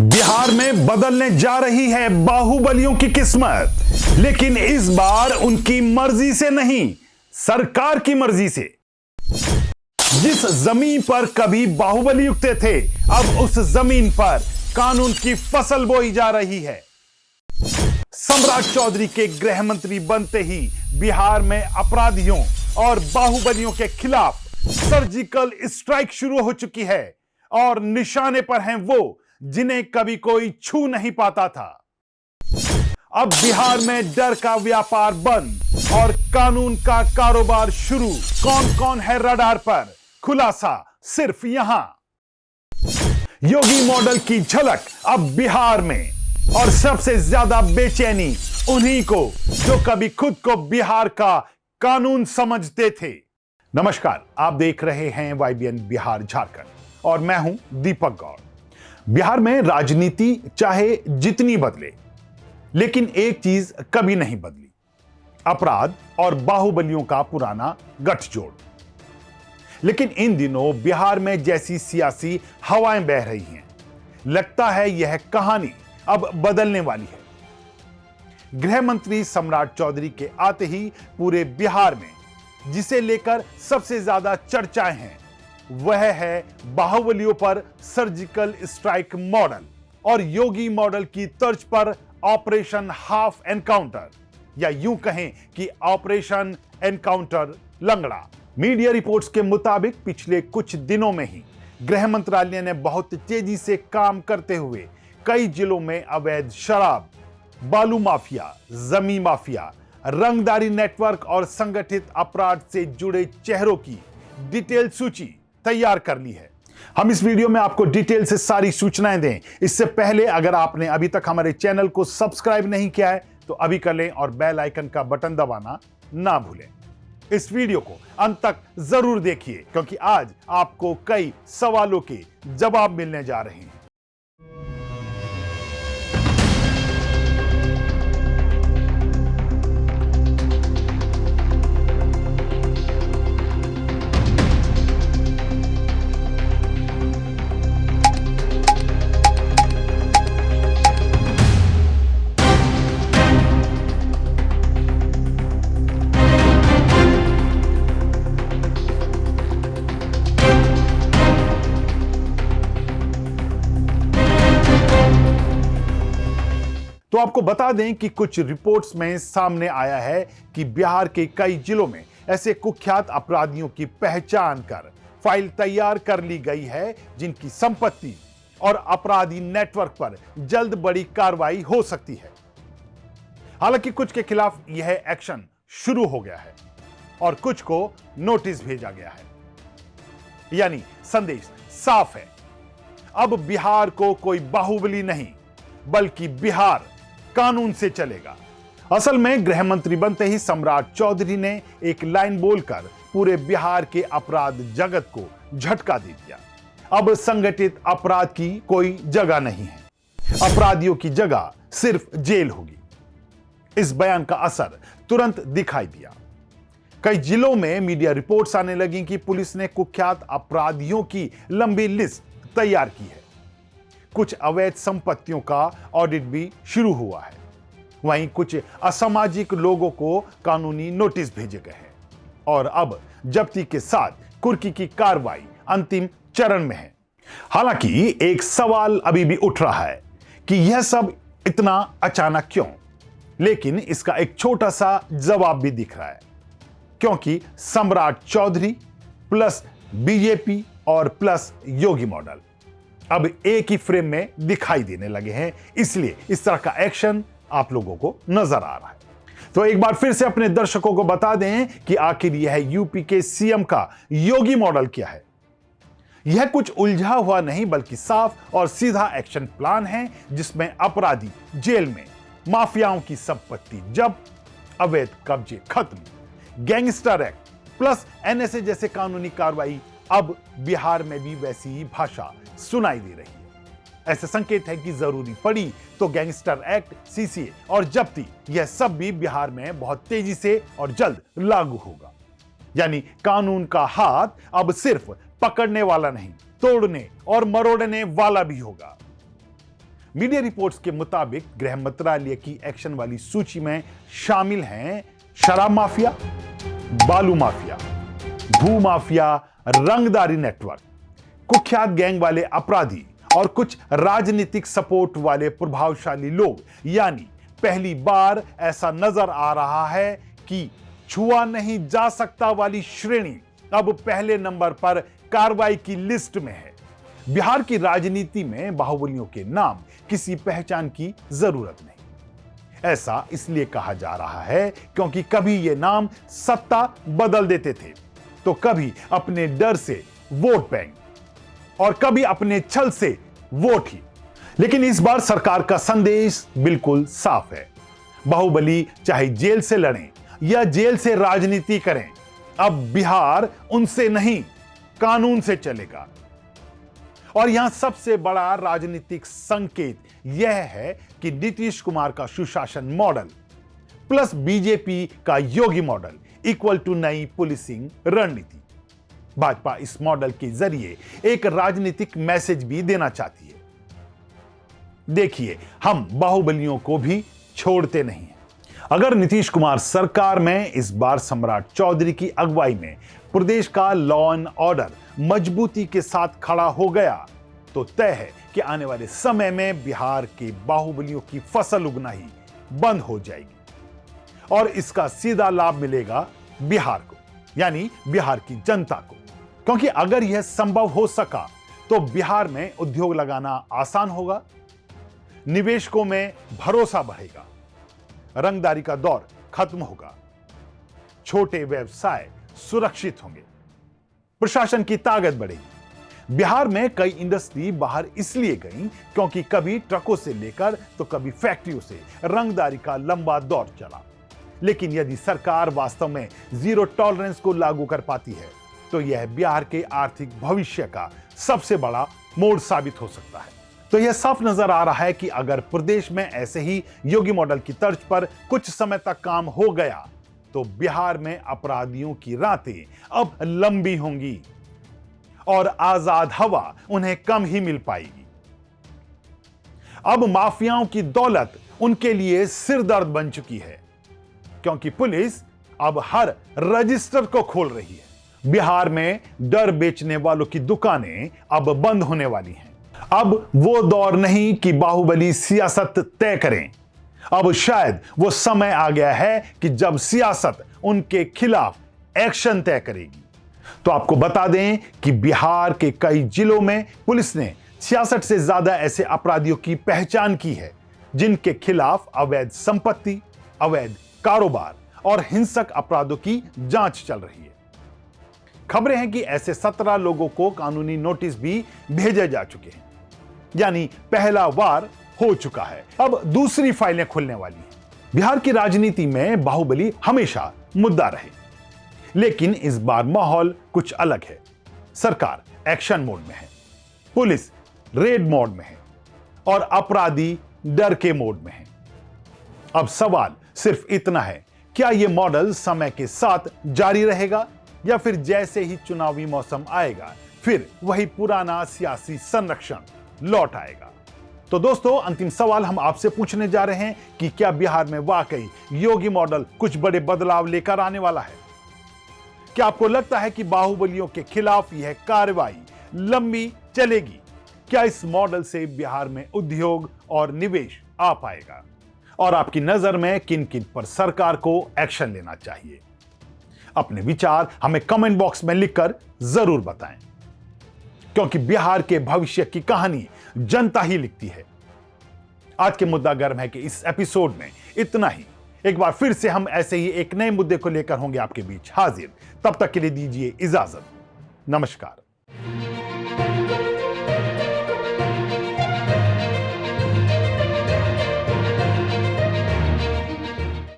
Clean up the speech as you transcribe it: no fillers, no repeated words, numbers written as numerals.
बिहार में बदलने जा रही है बाहुबलियों की किस्मत, लेकिन इस बार उनकी मर्जी से नहीं, सरकार की मर्जी से। जिस जमीन पर कभी बाहुबली उगते थे, अब उस जमीन पर कानून की फसल बोई जा रही है। सम्राट चौधरी के गृह मंत्री बनते ही बिहार में अपराधियों और बाहुबलियों के खिलाफ सर्जिकल स्ट्राइक शुरू हो चुकी है और निशाने पर हैं वो जिन्हें कभी कोई छू नहीं पाता था। अब बिहार में डर का व्यापार बंद और कानून का कारोबार शुरू। कौन कौन है रडार पर, खुलासा सिर्फ यहां। योगी मॉडल की झलक अब बिहार में, और सबसे ज्यादा बेचैनी उन्हीं को जो कभी खुद को बिहार का कानून समझते थे। नमस्कार, आप देख रहे हैं YBN बिहार झारखंड और मैं हूं दीपक गौड़। बिहार में राजनीति चाहे जितनी बदले, लेकिन एक चीज कभी नहीं बदली, अपराध और बाहुबलियों का पुराना गठजोड़। लेकिन इन दिनों बिहार में जैसी सियासी हवाएं बह रही हैं, लगता है यह कहानी अब बदलने वाली है। गृह मंत्री सम्राट चौधरी के आते ही पूरे बिहार में जिसे लेकर सबसे ज्यादा चर्चाएं हैं, वह है बाहुबलियों पर सर्जिकल स्ट्राइक मॉडल और योगी मॉडल की तर्ज पर ऑपरेशन हाफ एनकाउंटर, या यूं कहें कि ऑपरेशन एनकाउंटर लंगड़ा। मीडिया रिपोर्ट्स के मुताबिक पिछले कुछ दिनों में ही गृह मंत्रालय ने बहुत तेजी से काम करते हुए कई जिलों में अवैध शराब, बालू माफिया, जमीन माफिया, रंगदारी नेटवर्क और संगठित अपराध से जुड़े चेहरों की डिटेल सूची तैयार कर ली है। हम इस वीडियो में आपको डिटेल से सारी सूचनाएं दें। इससे पहले अगर आपने अभी तक हमारे चैनल को सब्सक्राइब नहीं किया है तो अभी कर लें और बेल आइकन का बटन दबाना ना भूलें। इस वीडियो को अंत तक जरूर देखिए, क्योंकि आज आपको कई सवालों के जवाब मिलने जा रहे हैं। तो आपको बता दें कि कुछ रिपोर्ट्स में सामने आया है कि बिहार के कई जिलों में ऐसे कुख्यात अपराधियों की पहचान कर फाइल तैयार कर ली गई है, जिनकी संपत्ति और अपराधी नेटवर्क पर जल्द बड़ी कार्रवाई हो सकती है। हालांकि कुछ के खिलाफ यह एक्शन शुरू हो गया है और कुछ को नोटिस भेजा गया है। यानी संदेश साफ है, अब बिहार को कोई बाहुबली नहीं, बल्कि बिहार कानून से चलेगा। असल में गृह मंत्री बनते ही सम्राट चौधरी ने एक लाइन बोलकर पूरे बिहार के अपराध जगत को झटका दे दिया। अब संगठित अपराध की कोई जगह नहीं है, अपराधियों की जगह सिर्फ जेल होगी। इस बयान का असर तुरंत दिखाई दिया। कई जिलों में मीडिया रिपोर्ट्स आने लगी कि पुलिस ने कुख्यात अपराधियों की लंबी लिस्ट तैयार की है। कुछ अवैध संपत्तियों का ऑडिट भी शुरू हुआ है। वहीं कुछ असामाजिक लोगों को कानूनी नोटिस भेजे गए हैं और अब जब्ती के साथ कुर्की की कार्रवाई अंतिम चरण में है। हालांकि एक सवाल अभी भी उठ रहा है कि यह सब इतना अचानक क्यों, लेकिन इसका एक छोटा सा जवाब भी दिख रहा है, क्योंकि सम्राट चौधरी प्लस बीजेपी और प्लस योगी मॉडल अब एक ही फ्रेम में दिखाई देने लगे हैं, इसलिए इस तरह का एक्शन आप लोगों को नजर आ रहा है। तो एक बार फिर से अपने दर्शकों को बता दें कि आखिर यह यूपी के सीएम का योगी मॉडल क्या है। यह कुछ उलझा हुआ नहीं, बल्कि साफ और सीधा एक्शन प्लान है, जिसमें अपराधी जेल में, माफियाओं की संपत्ति जब्त, अवैध कब्जे खत्म, गैंगस्टर एक्ट प्लस NSA जैसे कानूनी कार्रवाई। अब बिहार में भी वैसी ही भाषा सुनाई दे रही है। ऐसे संकेत है कि जरूरी पड़ी तो गैंगस्टर एक्ट, CCA और जब्ती, यह सब भी बिहार में बहुत तेजी से और जल्द लागू होगा। यानी कानून का हाथ अब सिर्फ पकड़ने वाला नहीं, तोड़ने और मरोड़ने वाला भी होगा। मीडिया रिपोर्ट्स के मुताबिक गृह मंत्रालय की एक्शन वाली सूची में शामिल हैं शराब माफिया, बालू माफिया, भू माफिया, रंगदारी नेटवर्क, कुख्यात गैंग वाले अपराधी और कुछ राजनीतिक सपोर्ट वाले प्रभावशाली लोग। यानी पहली बार ऐसा नजर आ रहा है कि छुआ नहीं जा सकता वाली श्रेणी अब पहले नंबर पर कार्रवाई की लिस्ट में है। बिहार की राजनीति में बाहुबलियों के नाम किसी पहचान की जरूरत नहीं। ऐसा इसलिए कहा जा रहा है क्योंकि कभी ये नाम सत्ता बदल देते थे, तो कभी अपने डर से वोट बैंक और कभी अपने छल से वोट ही। लेकिन इस बार सरकार का संदेश बिल्कुल साफ है। बाहुबली चाहे जेल से लड़ें या जेल से राजनीति करें, अब बिहार उनसे नहीं कानून से चलेगा। और यहां सबसे बड़ा राजनीतिक संकेत यह है कि नीतीश कुमार का सुशासन मॉडल प्लस बीजेपी का योगी मॉडल इक्वल टू नई पुलिसिंग रणनीति। भाजपा इस मॉडल के जरिए एक राजनीतिक मैसेज भी देना चाहती है। देखिए, हम बाहुबलियों को भी छोड़ते नहीं हैं। अगर नीतीश कुमार सरकार में इस बार सम्राट चौधरी की अगुवाई में प्रदेश का लॉ एंड ऑर्डर मजबूती के साथ खड़ा हो गया, तो तय है कि आने वाले समय में बिहार के बाहुबलियों की फसल उगना ही बंद हो जाएगी और इसका सीधा लाभ मिलेगा बिहार को, यानी बिहार की जनता को। क्योंकि अगर यह संभव हो सका तो बिहार में उद्योग लगाना आसान होगा, निवेशकों में भरोसा बढ़ेगा, रंगदारी का दौर खत्म होगा, छोटे व्यवसाय सुरक्षित होंगे, प्रशासन की ताकत बढ़ेगी। बिहार में कई इंडस्ट्री बाहर इसलिए गई क्योंकि कभी ट्रकों से लेकर तो कभी फैक्ट्रियों से रंगदारी का लंबा दौर चला। लेकिन यदि सरकार वास्तव में जीरो टॉलरेंस को लागू कर पाती है तो यह बिहार के आर्थिक भविष्य का सबसे बड़ा मोड़ साबित हो सकता है। तो यह साफ नजर आ रहा है कि अगर प्रदेश में ऐसे ही योगी मॉडल की तर्ज पर कुछ समय तक काम हो गया तो बिहार में अपराधियों की रातें अब लंबी होंगी और आजाद हवा उन्हें कम ही मिल पाएगी। अब माफियाओं की दौलत उनके लिए सिरदर्द बन चुकी है क्योंकि पुलिस अब हर रजिस्टर को खोल रही है। बिहार में डर बेचने वालों की दुकानें अब बंद होने वाली हैं। अब वो दौर नहीं कि बाहुबली सियासत तय करें। अब शायद वो समय आ गया है कि जब सियासत उनके खिलाफ एक्शन तय करेगी। तो आपको बता दें कि बिहार के कई जिलों में पुलिस ने 66 से ज्यादा ऐसे अपराधियों की पहचान की है जिनके खिलाफ अवैध संपत्ति, अवैध कारोबार और हिंसक अपराधों की जांच चल रही है। खबरें हैं कि ऐसे 17 लोगों को कानूनी नोटिस भी भेजे जा चुके हैं, यानी पहला वार हो चुका है। अब दूसरी फाइलें खुलने वाली हैं। बिहार की राजनीति में बाहुबली हमेशा मुद्दा रहे, लेकिन इस बार माहौल कुछ अलग है। सरकार एक्शन मोड में है, पुलिस रेड मोड में है और अपराधी डर के मोड में है। अब सवाल सिर्फ इतना है, क्या यह मॉडल समय के साथ जारी रहेगा या फिर जैसे ही चुनावी मौसम आएगा फिर वही पुराना सियासी संरक्षण लौट आएगा? तो दोस्तों, अंतिम सवाल हम आपसे पूछने जा रहे हैं कि क्या बिहार में वाकई योगी मॉडल कुछ बड़े बदलाव लेकर आने वाला है? क्या आपको लगता है कि बाहुबलियों के खिलाफ यह कार्रवाई लंबी चलेगी? क्या इस मॉडल से बिहार में उद्योग और निवेश आ पाएगा? और आपकी नजर में किन किन पर सरकार को एक्शन लेना चाहिए? अपने विचार हमें कमेंट बॉक्स में लिखकर जरूर बताएं, क्योंकि बिहार के भविष्य की कहानी जनता ही लिखती है। आज के मुद्दा गर्म है कि इस एपिसोड में इतना ही। एक बार फिर से हम ऐसे ही एक नए मुद्दे को लेकर होंगे आपके बीच हाजिर। तब तक के लिए दीजिए इजाजत। नमस्कार।